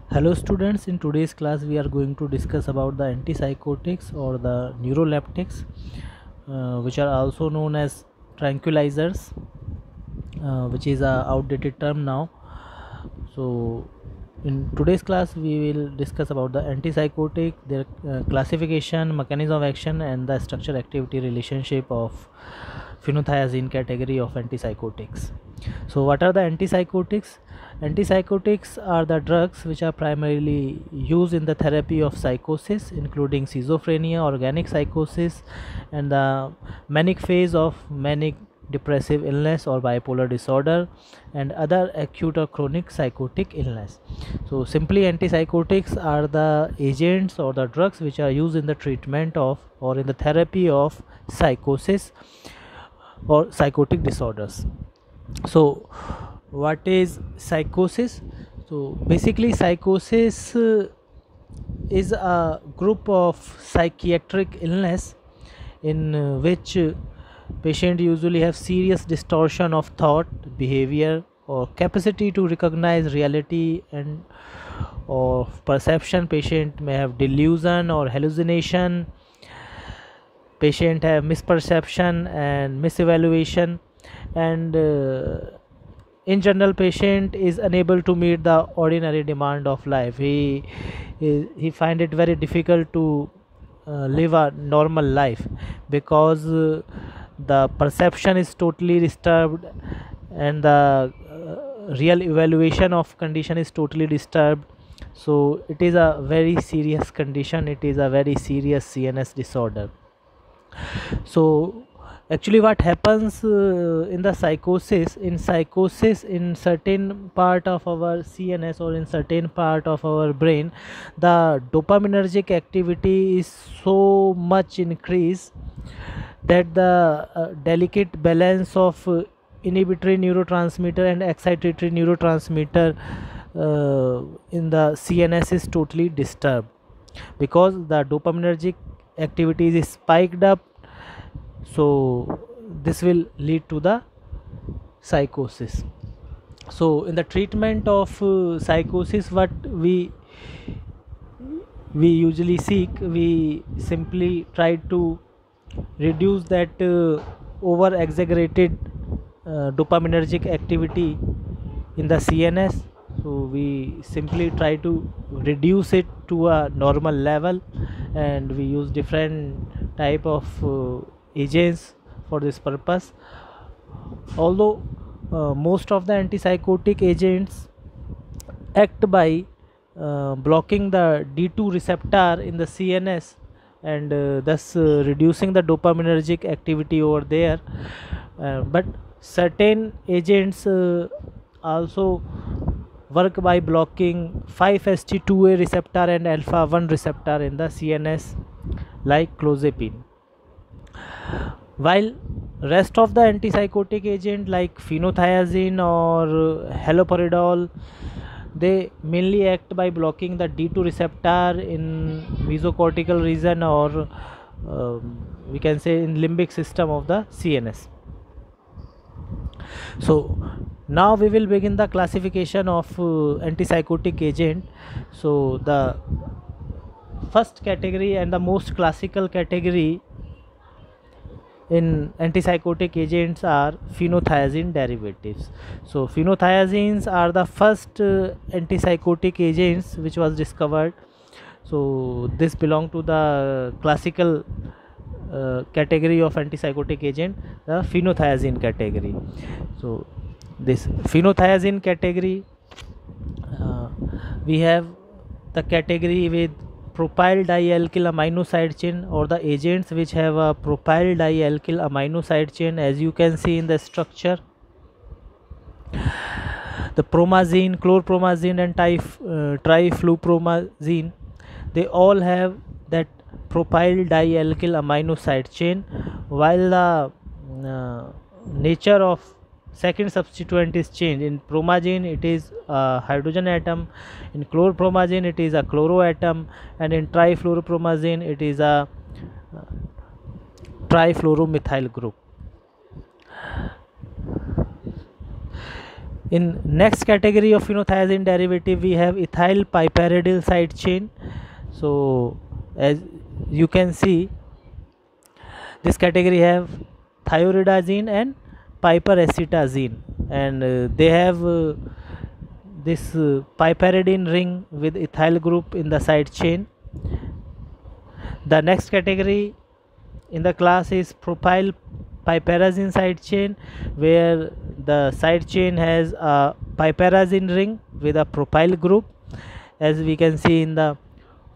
Hello students, in today's class we are going to discuss about the antipsychotics or the neuroleptics, which are also known as tranquilizers, which is a outdated term now. So in today's class we will discuss about the antipsychotic, their classification, mechanism of action, and the structure activity relationship of phenothiazine category of antipsychotics. So what are the antipsychotics? Antipsychotics are the drugs which are primarily used in the therapy of psychosis, including schizophrenia, organic psychosis, and the manic phase of manic depressive illness or bipolar disorder, and other acute or chronic psychotic illness. So simply, antipsychotics are the agents or the drugs which are used in the treatment of or in the therapy of psychosis or psychotic disorders. So what is psychosis? So basically, psychosis is a group of psychiatric illness in which patient usually have serious distortion of thought, behavior, or capacity to recognize reality and or perception. Patient may have delusion or hallucination. Patient have misperception and misevaluation, and in general patient is unable to meet the ordinary demand of life. He find it very difficult to live a normal life because the perception is totally disturbed, and the real evaluation of condition is totally disturbed. So it is a very serious condition, it is a very serious CNS disorder. So actually what happens in the psychosis, in certain part of our CNS or in certain part of our brain, the dopaminergic activity is so much increased that the delicate balance of inhibitory neurotransmitter and excitatory neurotransmitter in the CNS is totally disturbed, because the dopaminergic activities is spiked up. So this will lead to the psychosis. So in the treatment of psychosis, what we usually seek, we simply try to reduce that over exaggerated dopaminergic activity in the CNS. So we simply try to reduce it to a normal level, and we use different type of agents for this purpose. Although most of the antipsychotic agents act by blocking the D2 receptor in the CNS, and thus reducing the dopaminergic activity over there, but certain agents also work by blocking 5-HT2A receptor and alpha 1 receptor in the CNS, like clozapine, while rest of the antipsychotic agent like phenothiazine or haloperidol, they mainly act by blocking the D2 receptor in mesocortical region, or we can say in limbic system of the CNS. So now we will begin the classification of antipsychotic agent. So the first category and the most classical category in antipsychotic agents are phenothiazine derivatives. So phenothiazines are the first antipsychotic agents which was discovered. So this belong to the classical category of antipsychotic agent, the phenothiazine category. So this phenothiazine category, we have the category with propyl dialkyl amino side chain, or the agents which have a propyl dialkyl amino side chain, as you can see in the structure. The promazine, chlorpromazine, and triflupromazine, they all have that propyl dialkyl amino side chain, while the nature of second substituent is changed. In promazine it is a hydrogen atom, in chlorpromazine it is a chloro atom, and in trifluoropromazine it is a trifluoromethyl group. In next category of phenothiazine derivative, we have ethyl piperidine side chain. So as you can see, this category have thioridazine and piperacetazine, and they have this piperidine ring with ethyl group in the side chain. The next category in the class is propyl piperazine side chain, where the side chain has a piperazine ring with a propyl group, as we can see in the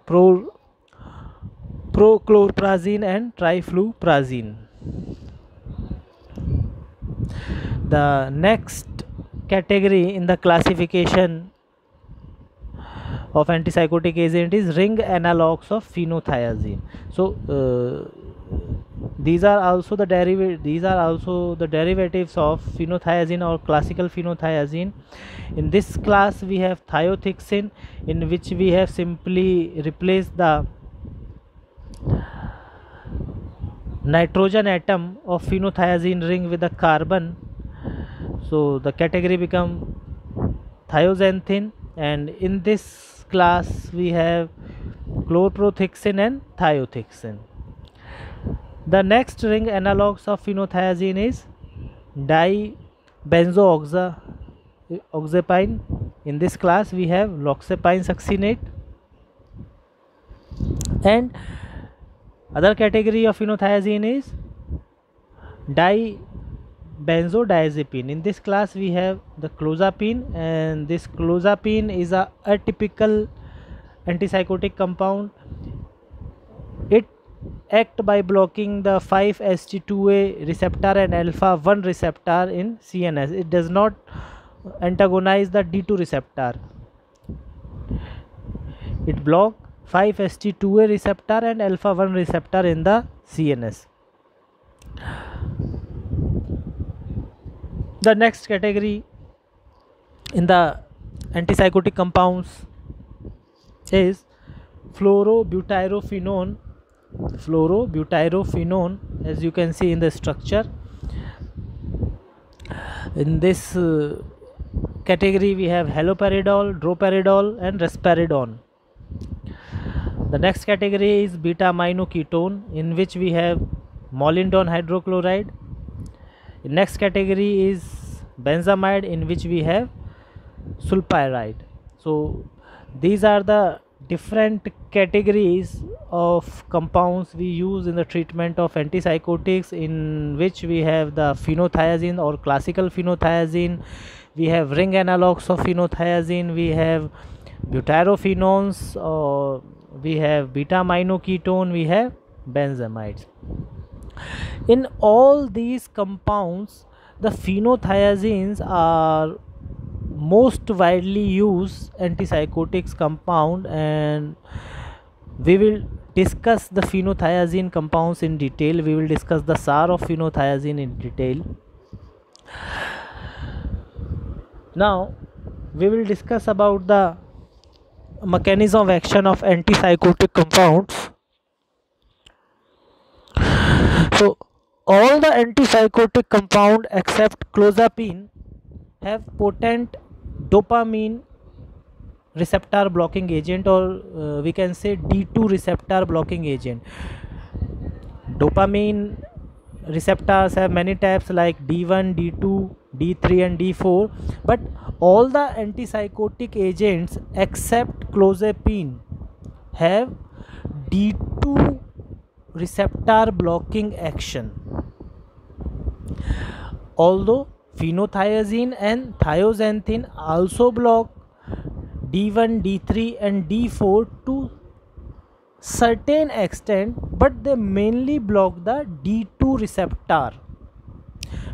prochlorprazine and trifluoprazine. The next category in the classification of antipsychotic agent is ring analogs of phenothiazine. So these are also the derivatives of phenothiazine or classical phenothiazine. In this class we have thiothixin, in which we have simply replaced the nitrogen atom of phenothiazine ring with a carbon. So the category become thioxanthin, and in this class we have chlorprothixin and thiothixin. The next ring analogs of phenothiazine is dibenzoxazepine. In this class we have loxapine succinate, and other category of phenothiazine is dibenzodiazepine. In this class we have the clozapine, and this clozapine is a atypical antipsychotic compound. It act by blocking the 5-HT2A receptor and alpha 1 receptor in CNS. It does not antagonize the D2 receptor. It blocks 5-HT2A receptor and alpha 1 receptor in the CNS. The next category in the antipsychotic compounds is fluorobutyrophenone. As you can see in the structure. In this category we have haloperidol, droperidol and risperidone. The next category is beta aminoketone, in which we have molindone hydrochloride. The next category is benzamide, in which we have sulpiride. So these are the different categories of compounds we use in the treatment of antipsychotics, in which we have the phenothiazine or classical phenothiazine, we have ring analogs of phenothiazine, we have butyrophenones, or we have beta aminoketone, we have benzamides. In all these compounds, the phenothiazines are most widely used antipsychotics compound, and we will discuss the phenothiazine compounds in detail. We will discuss the SAR of phenothiazine in detail. Now we will discuss about the mechanism of action of antipsychotic compounds. So all the antipsychotic compound except clozapine have potent dopamine receptor blocking agent, or we can say D2 receptor blocking agent. Dopamine receptors have many types like D1, D2, D3 and D4, but all the antipsychotic agents except clozapine have D2 receptor blocking action. Although phenothiazine and thioxanthin also block D1, D3 and D4 to certain extent, but they mainly block the D2 receptor,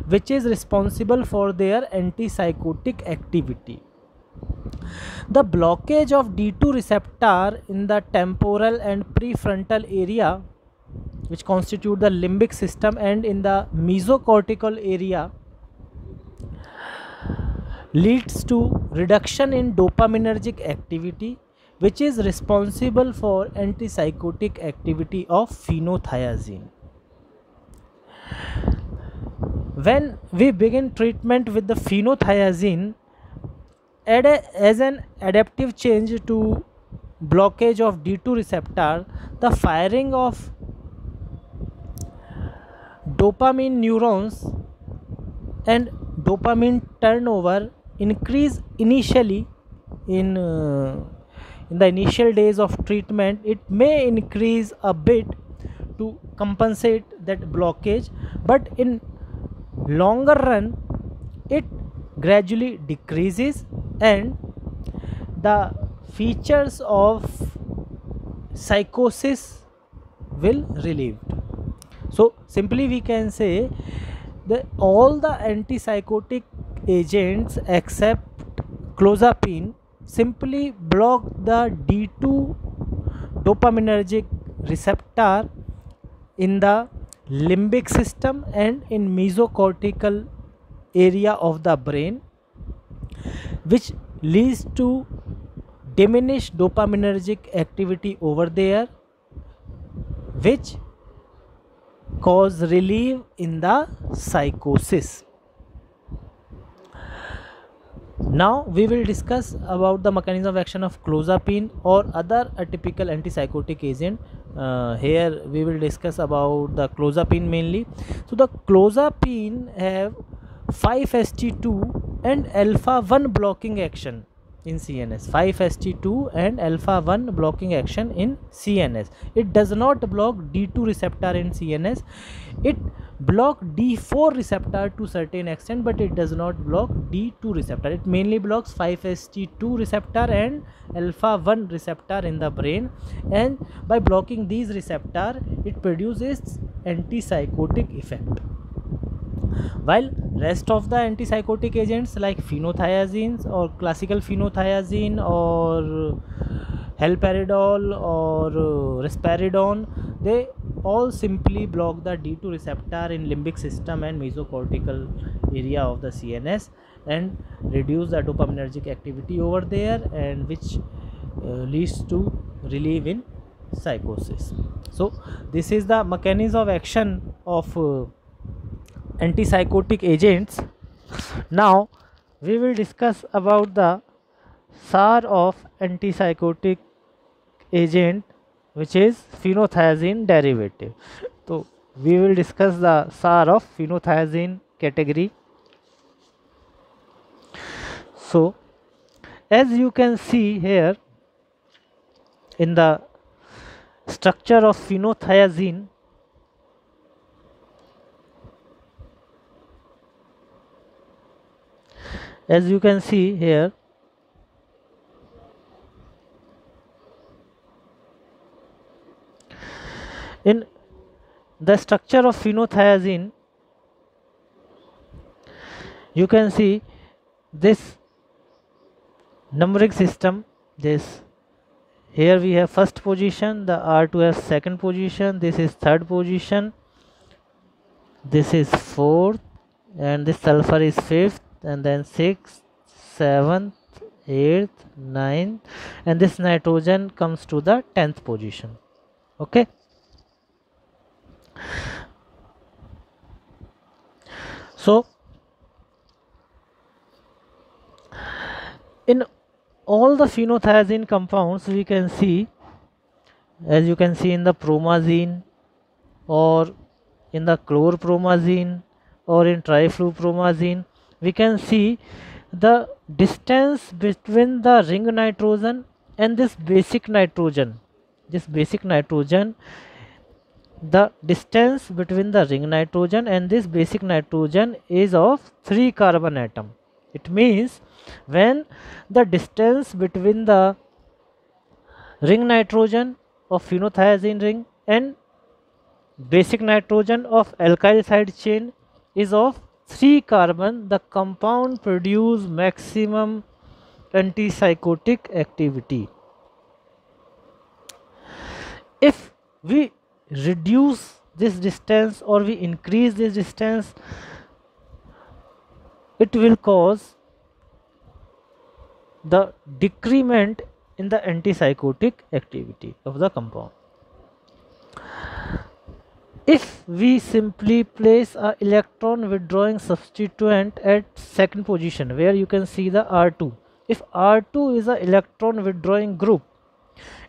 which is responsible for their antipsychotic activity. The blockage of D2 receptor in the temporal and prefrontal area, which constitute the limbic system, and in the mesocortical area, leads to reduction in dopaminergic activity, which is responsible for antipsychotic activity of phenothiazine. When we begin treatment with the phenothiazine, as an adaptive change to blockage of D2 receptor, the firing of dopamine neurons and dopamine turnover increase initially in the initial days of treatment. It may increase a bit to compensate that blockage, but in longer run it gradually decreases and the features of psychosis will relieved. So simply we can say that all the antipsychotic agents except clozapine simply block the D2 dopaminergic receptor in the limbic system and in mesocortical area of the brain, which leads to diminished dopaminergic activity over there, which cause relief in the psychosis. Now we will discuss about the mechanism of action of clozapine or other atypical antipsychotic agent. Here we will discuss about the clozapine mainly. So the clozapine have 5-HT2 and alpha 1 blocking action in CNS. 5-HT2 and alpha 1 blocking action in CNS. It does not block D2 receptor in CNS. It block D4 receptor to certain extent, but it does not block D2 receptor. It mainly blocks 5-HT2 receptor and alpha 1 receptor in the brain, and by blocking these receptor it produces antipsychotic effect. While rest of the antipsychotic agents like phenothiazines or classical phenothiazine or haloperidol or risperidone, they all simply block the D2 receptor in limbic system and mesocortical area of the CNS and reduce the dopaminergic activity over there, and which leads to relief in psychosis. So this is the mechanism of action of antipsychotic agents. Now we will discuss about the SAR of antipsychotic agent, which is phenothiazine derivative. So we will discuss the SAR of phenothiazine category. So as you can see here in the structure of phenothiazine, as you can see here, in the structure of phenothiazine, you can see this numeric system. This here we have first position, the R2 has second position, this is third position, this is fourth, and this sulfur is fifth, and then 6th, 7th, 8th, 9th, and this nitrogen comes to the 10th position. Okay. So in all the phenothiazine compounds, we can see, as you can see in the promazine or in the chlorpromazine or in triflupromazine, we can see the distance between the ring nitrogen and this basic nitrogen. The distance between the ring nitrogen and this basic nitrogen is of 3 carbon atom. It means when the distance between the ring nitrogen of phenothiazine ring and basic nitrogen of alkyl side chain is of 3 carbon, the compound produce maximum antipsychotic activity. If we reduce this distance or we increase this distance, it will cause the decrement in the antipsychotic activity of the compound. If we simply place a electron withdrawing substituent at second position, where you can see the R2, if R2 is an electron withdrawing group,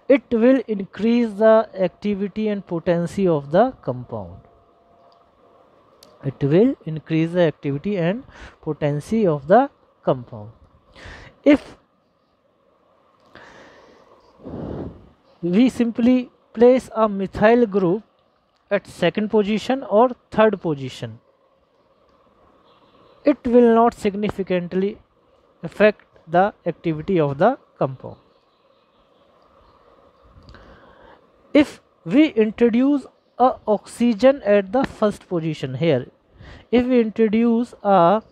it will increase the activity and potency of the compound. It will increase the activity and potency of the compound. If we simply place a methyl group at second position or third position, it will not significantly affect the activity of the compound. If we introduce a oxygen at the first position here, if we introduce a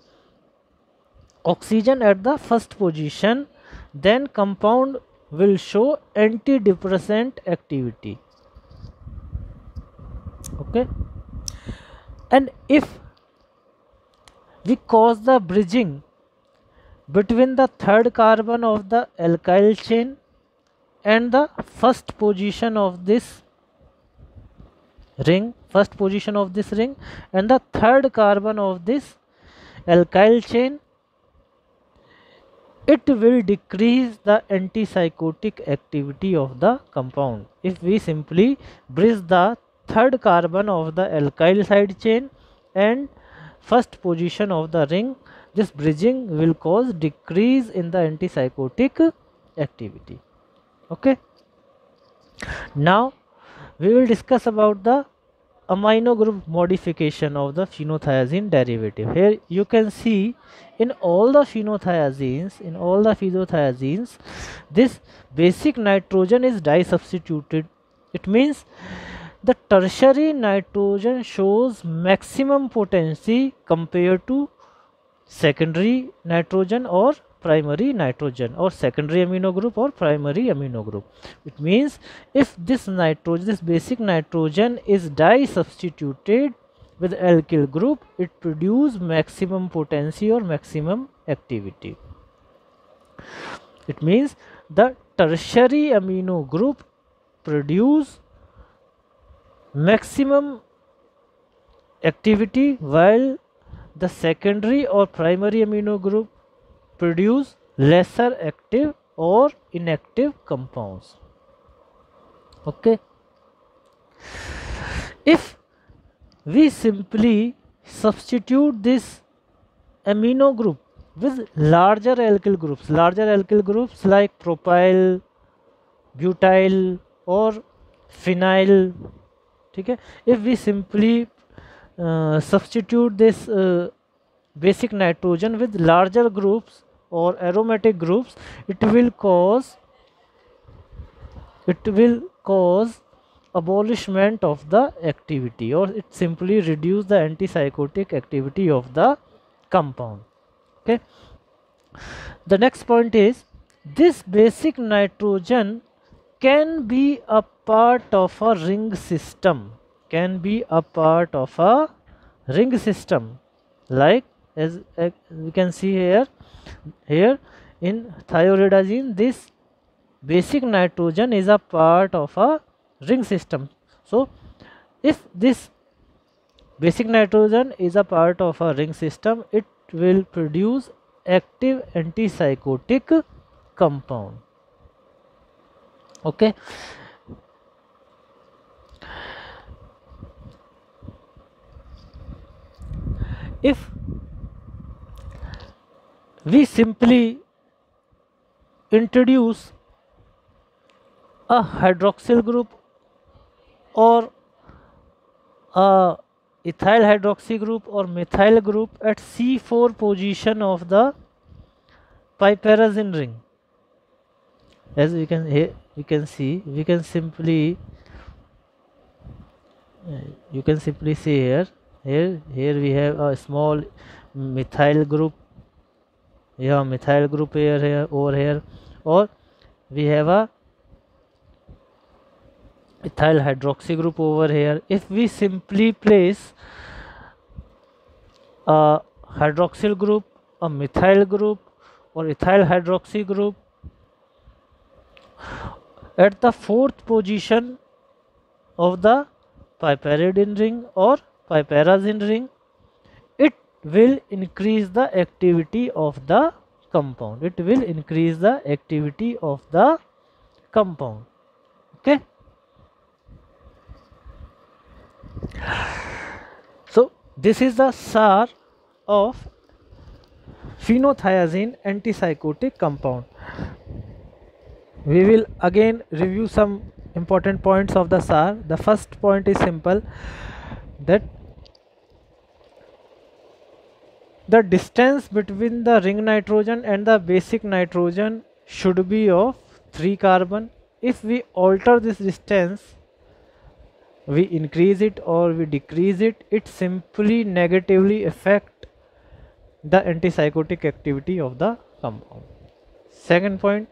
oxygen at the first position, then compound will show antidepressant activity. Okay, and if we cause the bridging between the third carbon of the alkyl chain and the first position of this ring, and the third carbon of this alkyl chain, it will decrease the antipsychotic activity of the compound. If we simply bridge the third carbon of the alkyl side chain and first position of the ring, this bridging will cause decrease in the antipsychotic activity. Okay, now we will discuss about the amino group modification of the phenothiazine derivative. Here you can see in all the phenothiazines, this basic nitrogen is disubstituted. It means the tertiary nitrogen shows maximum potency compared to secondary nitrogen or primary nitrogen, or secondary amino group or primary amino group. It means if this basic nitrogen is disubstituted with alkyl group, it produces maximum potency or maximum activity. It means the tertiary amino group produce maximum activity, while the secondary or primary amino group produce lesser active or inactive compounds. Okay, if we simply substitute this amino group with larger alkyl groups like propyl, butyl or phenyl, okay, if we simply substitute this basic nitrogen with larger groups or aromatic groups, it will cause abolishment of the activity, or it simply reduce the antipsychotic activity of the compound. Okay, the next point is this basic nitrogen can be a part of a ring system, like as we can see here in thioridazine, this basic nitrogen is a part of a ring system. So if this basic nitrogen is a part of a ring system, it will produce active antipsychotic compound. Okay, if we simply introduce a hydroxyl group or a ethyl hydroxy group or methyl group at C4 position of the piperazine ring, as we can see, you can simply see here we have a small methyl group, here over here, or we have a ethyl hydroxy group over here. If we simply place a hydroxyl group, a methyl group or ethyl hydroxy group at the fourth position of the piperidine ring or piperazine ring, it will increase the activity of the compound. It will increase the activity of the compound. Okay. So this is the SAR of phenothiazine antipsychotic compound. We will again review some important points of the SAR. The first point is simple, that the distance between the ring nitrogen and the basic nitrogen should be of 3 carbon. If we alter this distance, we increase it or we decrease it, it simply negatively affect the antipsychotic activity of the compound. Second point,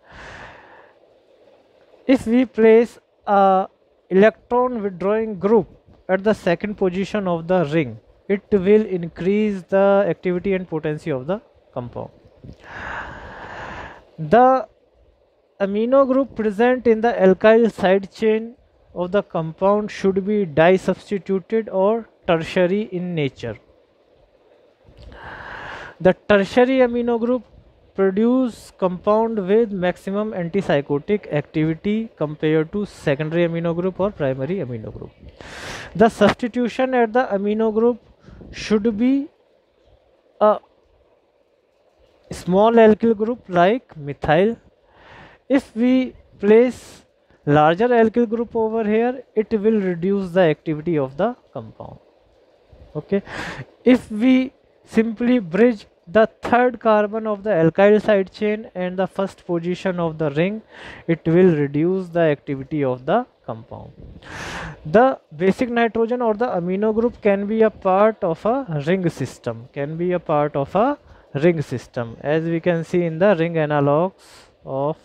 if we place a electron withdrawing group at the second position of the ring, it will increase the activity and potency of the compound. The amino group present in the alkyl side chain of the compound should be disubstituted or tertiary in nature. The tertiary amino group produce compound with maximum antipsychotic activity compared to secondary amino group or primary amino group. The substitution at the amino group should be a small alkyl group like methyl. If we place larger alkyl group over here, it will reduce the activity of the compound. Okay. If we simply bridge the third carbon of the alkyl side chain and the first position of the ring, it will reduce the activity of the compound. The basic nitrogen or the amino group can be a part of a ring system, as we can see in the ring analogues of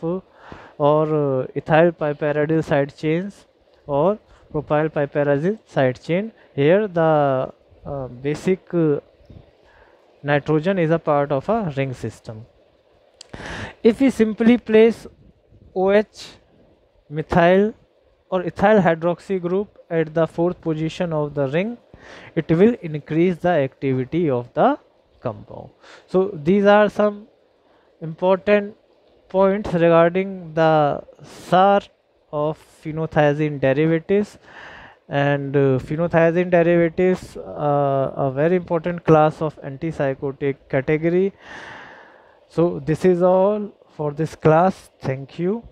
ethyl piperidine side chains or propyl piperazine side chain. Here the basic nitrogen is a part of a ring system. If we simply place OH, methyl or ethyl hydroxy group at the fourth position of the ring, it will increase the activity of the compound. So these are some important points regarding the SAR of phenothiazine derivatives. And phenothiazine derivatives are a very important class of antipsychotic category. So this is all for this class. Thank you.